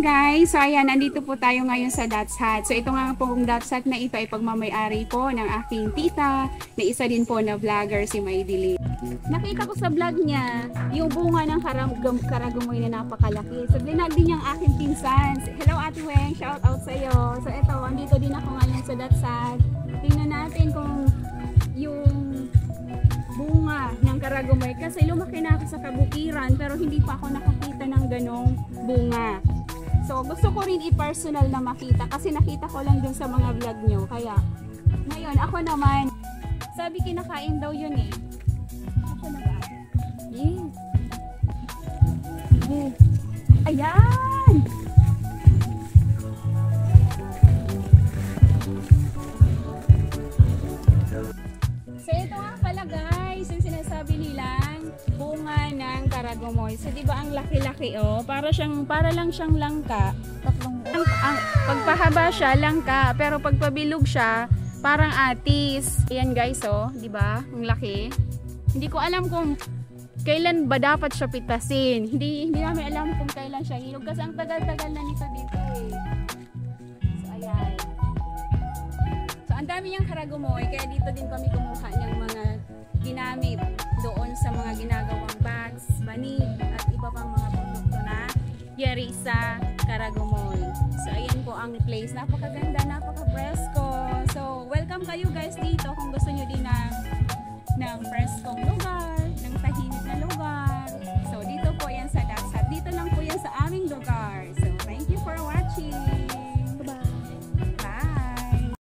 guys! So ayan, nandito po tayo ngayon sa That's Hut. So ito nga pong That's Hut na ito ay pagmamayari po ng aking tita na isa din po na vlogger si Maydili. Nakita ko sa vlog niya yung bunga ng karagumoy na napakalaki. So blinag din niyang aking pinsan. Hello Ate Weng, shout out sa iyo. So ito, andito din ako ngayon sa That's Hut. Tingnan natin kung yung bunga ng karagumoy kasi lumaki na ako sa kabukiran pero hindi pa ako nakakita ng ganong bunga. So gusto ko rin i-personal na makita kasi nakita ko lang dun sa mga vlog nyo. Kaya ngayon ako naman, sabi kinakain daw yun eh. Ako na ba? Yes. Yes. Ayan! So ito nga pala guys, yung sinasabi nilang bunga ng karagumoy. So di ba ang laki-laki oh, para lang siyang langka. Ang pagpahaba siya langka, pero pagpabilog siya parang atis. Ayan guys oh, di ba? Ang laki. Hindi ko alam kung kailan ba dapat siya pitasin. Hindi namin alam kung kailan siya hilog kasi ang tagal-tagal na nito dito eh. So ayan. Ang dami niyang karagumoy, kaya dito din kami kumuha ng mga ginamit doon sa mga ginagawang bags, banig, at iba pang mga produkto na yari sa karagumoy. So, ayan po ang place. Napakaganda, napaka-fresco. So, welcome kayo guys dito kung gusto